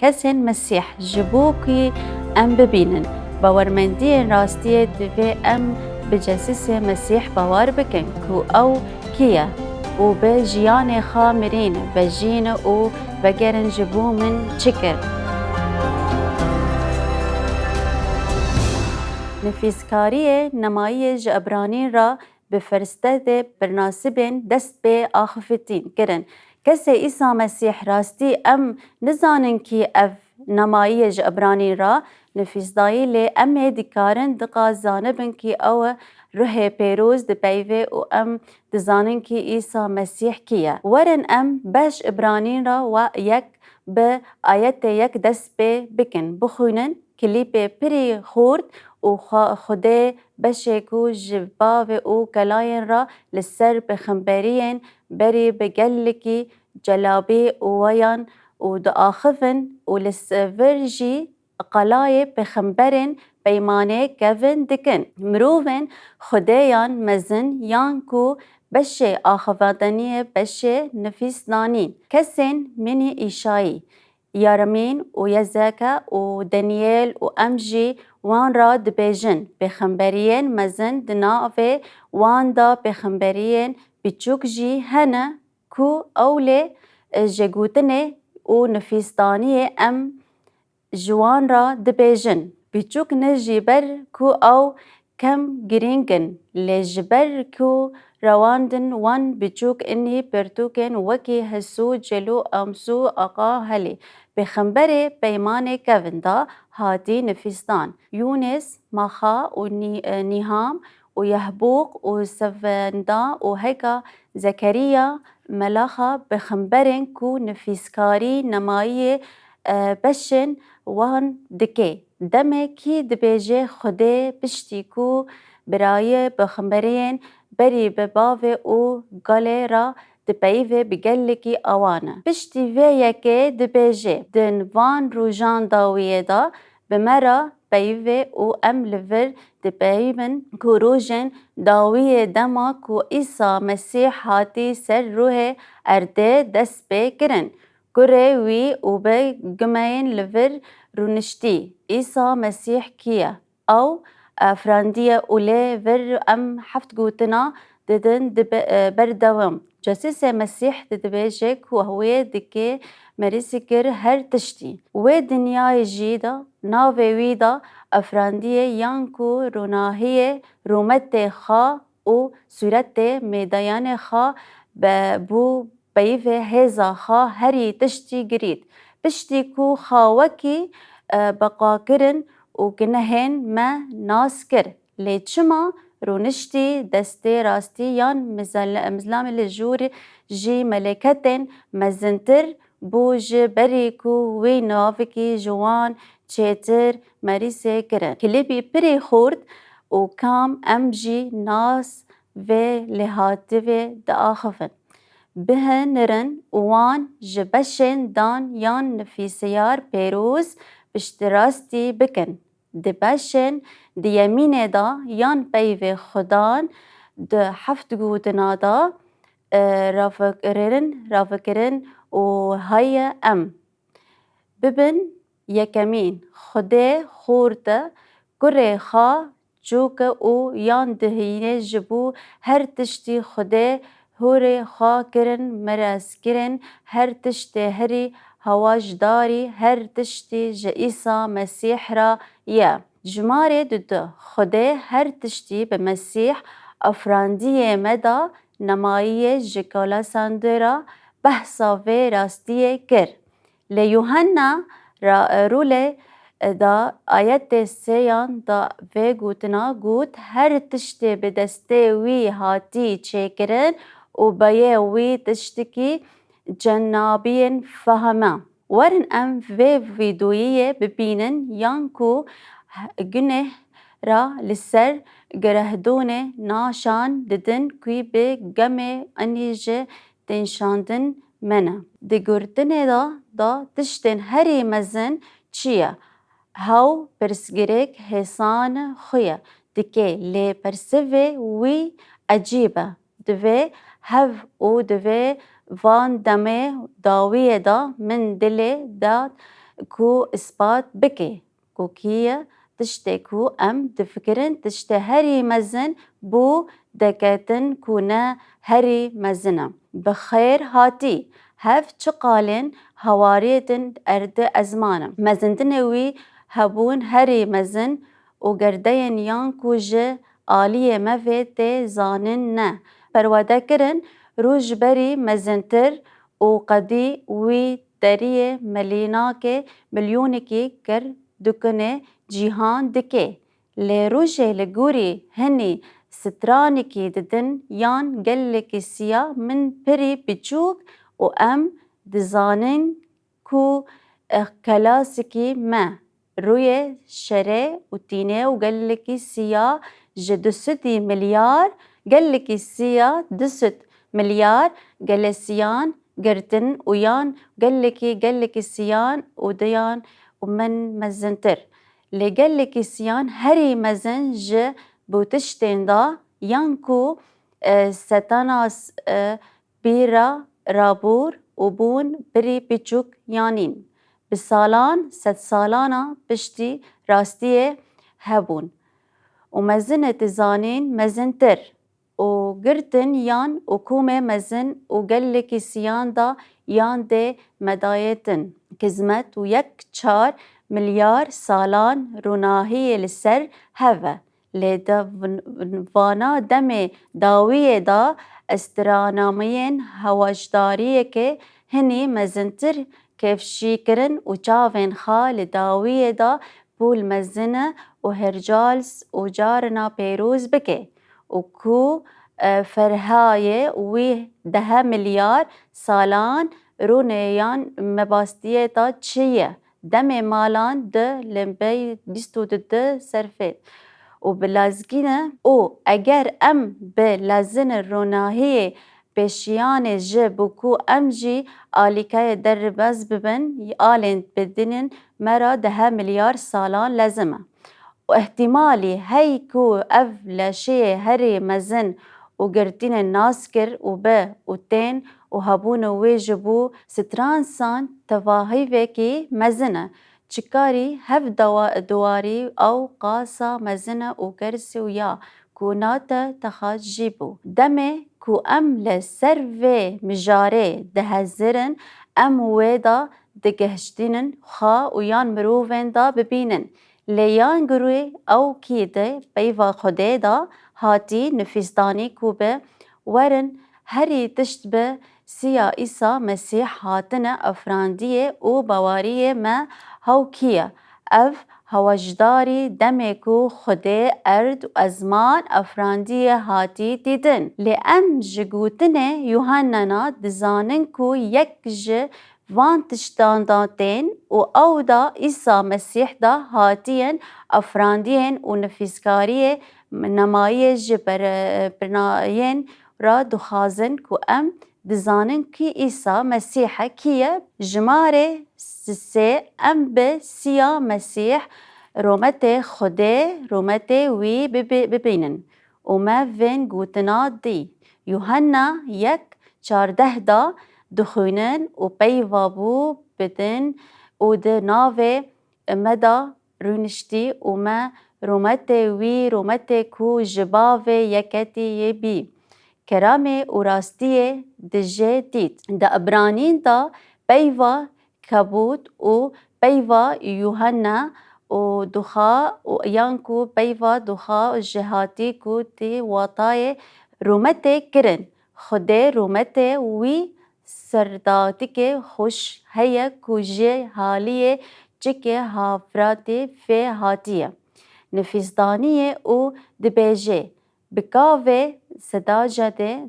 کەسên Mesîh ji bo ku em bibînin, bawermendiyên rastiyê divê em bi Cisê Mesîh bawer bikin ku ew kî ye û bi jiyanê xwe mirîn vejîn û vegerin ji bo min çi kir. Nivîskariyê nemayî ji Ebranîn re bi ferstetê birnasibên dest pê axivîtîn kirin. Kesê İsa Mesîh rastî em nizanin kî ev nemayî ji Ebranîn re nivîsdayî lê em ê dikarin diqa zanibin kî ew e Ruhê Pêroz dipeyve û em dizanin kî İsa Mesîh kî ye. Werin em beş Ebranîn re yek bi ayetê yek dest pê bikin, bixwînin kilîpê pirî xurt û Xwedê beşê ku ji bavê û kelayên re li ser pêxemberiyên berî bi gelekî celabî û weyan û diaxivin û li vir jî qelayê pêxemberên peymanê kevin dikin. Mirovên Xwedêyan mezin yan ku beşê axivandinê beşê nivîsdanîn, kesên minî Îşayî, Yeremîn û Yezeke û Daniyêl û em jî wan ra dibêjin. Pêxemberiyên mezin di navê wan de pêxemberiyên biçûk jî hene ku ew lê ji gotinê û nivîsdaniyê em ji wan ra dibêjin. Biçûk ne ji ber ku ew kem girîng in, lê ji ber ku rewandin wan biçûk înî pirtûkên wekî Hesû, Celo, Amsû, Aqa helê. Pêxemberê peymanê kevin de hatî nivîsdan. Yûnês, Maxa û Nîham û Yehbûq û Sevenda û heka Zekeriya melaxa pêxemberên ku nivîskarî nemayiyê beşên wan dike. Demê kî dibêje Xwedê piştî ku birayê pêxemberiyên berî bi bavê û gelê re dipeyve bi gelekî awan e. Piştî vê yekê dibêje di van rojan dawiyê de bi me re peyve û em li vir dipeyivin ku rojên dawiyê dema ku İsa Mesîh hatî ser Ruhê erdê dest pê kirin. Kurê wî û bi gimeyên li vir rûniştî. İsa Mesîh kî ye? Ew firandiye û lê vir em heft gotina didin berdewam. Cisê Mesîh dibêje ku wê dike merîsîkir her tiştî. Wê dinyayê jî de navê wî de efrandiyê yan ku ronahiyê rûmetê xwe û sûretê mêdayanê xwe bû peyvê hêza xwe herî tiştî girît. Piştî ku xwe beqakirin û gunehên me nas kir. Lê çima rûniştî destê rastî yan mizalamê li jûr jî meleketên mezintir bû ji berî ku wê navekî ji wan çêtir merîsê kirin. Kilîpî pirî xurt û kam em jî nas vê lêhatîvê diaxivin. Bihênirin û wan ji beşên dan yan nivîsiyar pêroz piştîrastî bikin. Di beşên di yemînê de yan peyvê Xwedan di heft gotina de ravekirin û heye em bibin yekemîn. Xwedê xurt e, kurê xwe çûk e û yan dihîne ji bo her tiştî Xwedê hûrê xwe kirin mirezkirin her tiştê herî hewajdarî her tiştî ji İsa Mesîh re ye. Jimarê du. Xwedê her tiştî bi Mesîh efrandiyê me de nemayiyê ji kalasandê re behsa vê rastiyê kir. Lê Yuhanna rolê da ayetê sêyan da vê gotina got her tiştê bi destê wî hatî çêkirin û beyê wî tiştekî cenabiyên fehme. Werin em vê vîdeoyê bibînin yan ku guneh ra li ser girehdonê naşan didin ku bi gemê enî ji tênşandin me ne. Di girtinê de tiştên herî mezin çi ye? Hew pirsgirêk hêsana xwe ye dike lê persivê wî ecîb e. Divê hev û divê van demê dawiyê de min dilê de كو إثبات بكي كو كية تشتي كو أم دفكرن تشتي هري مزن بو دكاتن كونا هري مزنة بخير هاتي هف چقالن هواريتن أرد أزمانم مزندنوي هبون هري مزن وگردين يانكو جه آلية مفيت زانن نه پرواده کرن روش بری مزنتر و قدی وی دریه ملیونی که کر دکنه جیهان دکه لی روشه لگوری هنی سترانی که ددن یان گلکی سیا من پری بچوک و ام دزانن کو کلاسکی ما روی شره و تینه و گلکی سیا جدسدی ملیار گلکی سیا دست مليار جلسيان جرتن ويان جلكي سيان وديان ومن مزنتر لجلكي سيان هري مزن ج بوتشتين دا يانكو ستاناس بيرا رابور وبون بري بيچوك يانين بسالان ست سالانا بشتي راستيه هبون ومزنة زانين مزنتر و گرتن یان و کومه مزن و گلکی سیان دا یان ده مدایتن کزمت و 1.4 ملیار سالان روناهی لسر هوا لیدا وانا دم داویه دا استرانامین هواجداریه که هنی مزنتر کفشی کرن و چاوین خال داویه دا بول مزنه و هرجالس و جارنا پیروز بکه وكو فرهاية وي 10 مليار سالان رونيان مباستية تا تشيه دم مالان ده لمبي ديستو ده سرفت وبلازگينه او اگر ام بلازن روناهي بشيان جبوكو امجي آليكاية درباز ببن آلين بدنن مرا 10 مليار سالان لازمه واحتمالي هيكو أفلاشي هري مزن وقرتين الناسكر وبا وتين وهبون ويجبو سترانسان تواهيوكي مزنة چكاري هف دواري أو قاسا مزنة وكرسي ويا كوناتا تخاجيبو دمي كو أم لسروي مجاري دهزرن أم ويدا دگهشتينن خا ويان مروفين دا ببينن لیان گروه او کیده بیوا خوده دا هاتی نفیزدانی کوبه ورن هری تشت به سیا ایسا مسیح هاتن افراندیه و بواریه ما هاو کیه اف هواجداری دمکو خوده ارد و ازمان افراندیه هاتی دیدن لیم جگوتن یوهننا دزانن کو یک ج وان تشتانداتين و او دا إيسا مسيح دا هاتين أفراندين و نفسكاريه نمايه جبرنايين را دخازن كو ام دزانن كي إيسا مسيحة كيه جماري سي ام بسيا مسيح رومته خده رومته وي ببينن وما فين قوتنا دي يوهنا 1:14 دا دخونن و پیوابو بدن و ده ناوه مدا رونشتی و ما رومته کو جباوه یکتی یبی کرامه و راستیه دجه دید ده ابرانین دا پیوا کبود و پیوا یوهنا و دخا و یانکو پیوا دخا جهاتی کو تی وطای رومته کرن خده رومته وی سرداتی که خوش هیا کوجه حالیه چکه هافراتی فی هاتیه نفیزدانیه او دبیجه بکاوه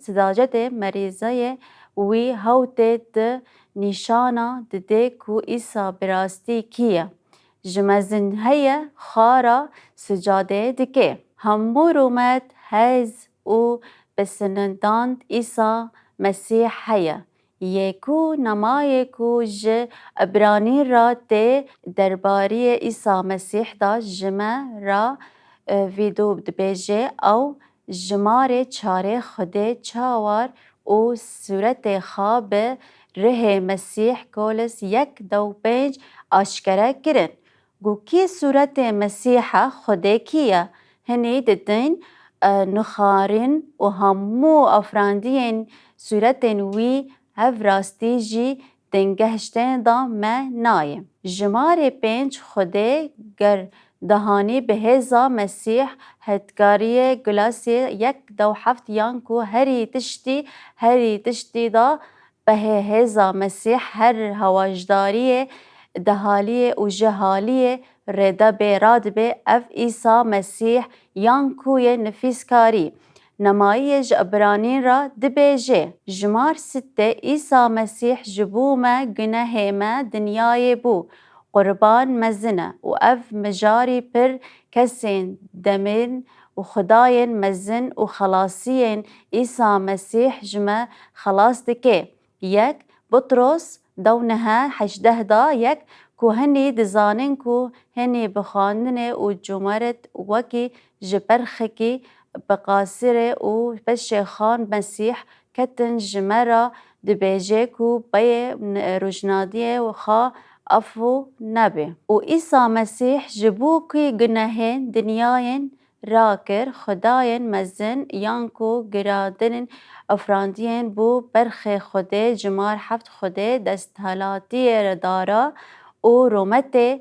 صداجت مریضه وی هوته ده نشانا ده کو ایسا براستی کیه جمزن هیا خارا سجاده دکه همو رومت هز او بسننداند ایسا مسیح هیا یکو نمایکو ج ابرانی را ته درباری عیسی مسیح دا جمع را ویدو دبیجه او جماره چاره خده چاوار او صورت خواب ره مسیح کولس یک دو پنج آشکره کرن. گو کی صورت مسیح خوده کیه؟ هنی ددین نخارن و همو افراندین صورت وی هف راستی جی دنگهشتن دا ما نایم. جمار پنج خوده گر دهانی به هزا مسیح هدگاری گلاسی یک دو هفت یانکو هری تشتی دا به هزا مسیح هر هواجداری دهالی و جهالی رده به راد به اف ایسا مسیح یانکوی نفیسکاری. نمایی جبرانی را دبیجه. جمار سته ایسا مسیح جبوما گناه ما دنیای بو. قربان مزنه و اف مجاری پر کسین دمین و خداین مزن و خلاصین ایسا مسیح جمع خلاص دکه. یک بطرس دونها 18 دا یک کو هنی دزانن کو هنی بخاندن و جمرت وکی جبرخکی بقاصر و بشخان مسیح کتن جمرة دبیجه کو بی رجنادیه و خا افو نبی و ایسا مسیح جبو کی گناهین دنیاین راکر خداین مزن یانکو گرادن افراندین بو برخ خوده جمار هفت خوده دستهلاتی ردارا و رومت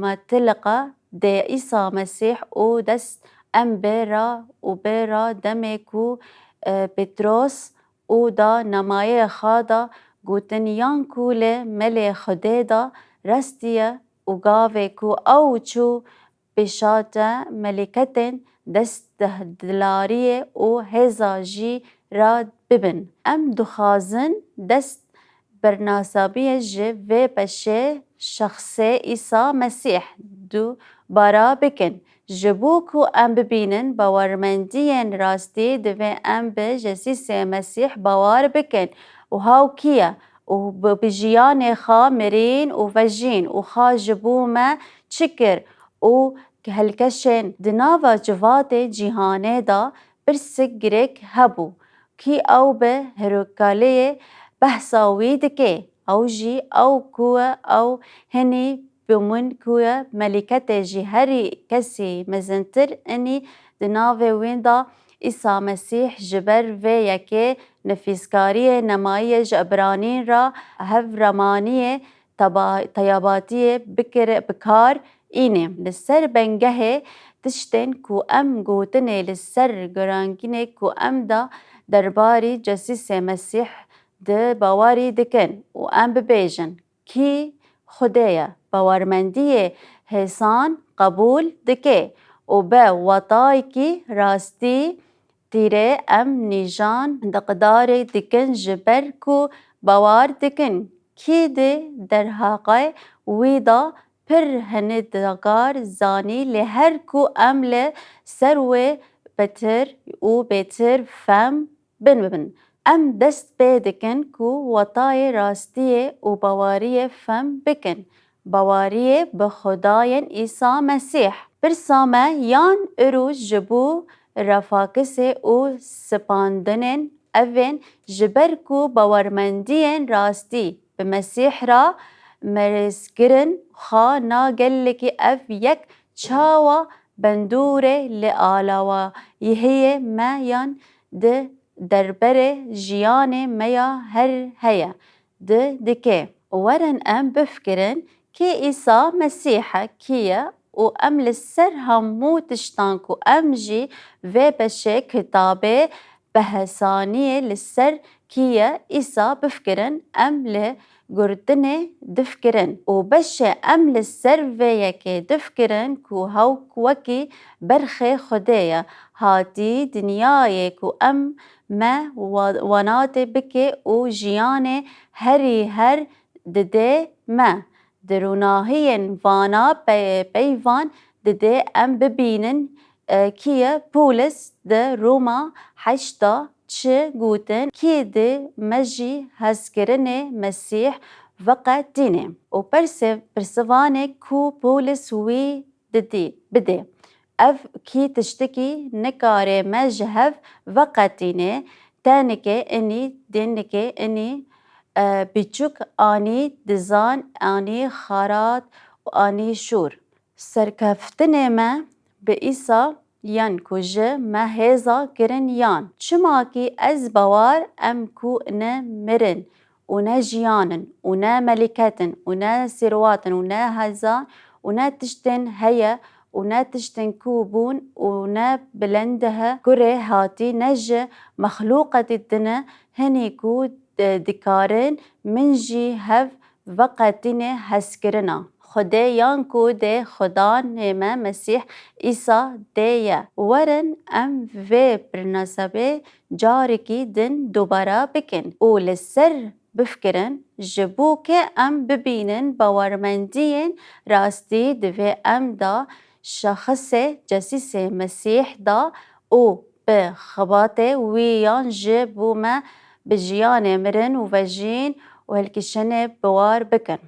مطلقه ده ایسا مسیح و دست ام برا و برا دمکو پتروس او دا نمایه خادا گوتن یانکو له ملی خوده دا رستیه و گاوه کو او چو بشاته ملکتن دست دلاریه و هزاجی را ببن. ام دخازن دست برناسابیه جه و بشه شخص ایسا مسیح دو بارا بکن. جبو کو ام ببینن باورمندین راستی دوه ام به جسیس مسیح باور بکن و هاو کیه و بجیان خا مرین و وجین و خا جبو ما چکر و هلکشن دناوا جوات جیهانه دا برسک گرک هبو کی او به هروکاله بحثاوی دکه او جی او کوه او هنی بمن کوه ملکت جی هری کسی مزنتر انی دناوه ویندا ایسا مسیح جبر و یکی نفیسکاری نمایی جبرانی را هف رمانی تیاباتی بکار اینه لسر بنگه تشتن کو ام گوتنه لسر گرانگینه کو ام دا درباری جسیس مسیح ده باوری دکن و ام ببیجن کی خدایا باورمندی حسان قبول دکه و به وطای کی راستی تیره ام نیجان دقدار دکن جبر کو باور دکن کی ده در حقای ویدا پر هندگار زانی لهر کو ام له سروه بتر و بتر فم بن ام دست بدکن کو وطای راستی و باوری فم بکن باوری به خداین عیسی مسیح برسامه یان اروج جبو رفاکس و سپاندنن اوین جبر کو باورمندین راستی به مسیح را مرزگرن خا ناگل که اف یک چاوا بندوره لعلاوه یهی ما یان ده دربر جیان میا هر هیا ده دکه ورن ام بفکرن که عیسی مسیح کیه و ام لسر همو تشتانکو ام جی و بشه کتابه بحثانیه لسر کیه عیسی بفکرن ام له گردنه دفکرن و بشه ام لسر و یکی دفکرن کو هاو وکی برخ خدایا هاتی دنیای کو ام ما ونات بکه و جیان هری هر دده ما دروناهین وانا بیوان دده ام ببینن کیه پولس ده روما 8 چه گوتن کی ده مجی هزکرن مسیح وقت دینه و پرسوانه کو پولس وی ددی بده اف کی تشتکی نکاره مجهف وقت دینه تانکه انی دینکه انی بیچوک آنی دزان آنی خارات و آنی شور سرکفتن ما به ایسا یان کجه ما هزا گرن یان چما کی از بوار ام کو نه مرن و نه جیانن و نه ملکتن و نه سرواتن و نه هزان و نه تشتن هیا و نه تشتن کوبون و نه بلندها كره هاتي نج مخلوقة الدنا هني كو دكارن من جي هف وقتين هسكرنا خدا يانكو دي خدا نما مسيح إيسا ديا ورن أم في برناسبه جاركي دن دوبارا بكن ولسر بفكرن جبو که ام ببینن باورمندین راستی دوی ام دا شخص جسیس مسیح دا او به خباته ویان جبو ما بجیان مرن و وجین و هلکشن بوار بکن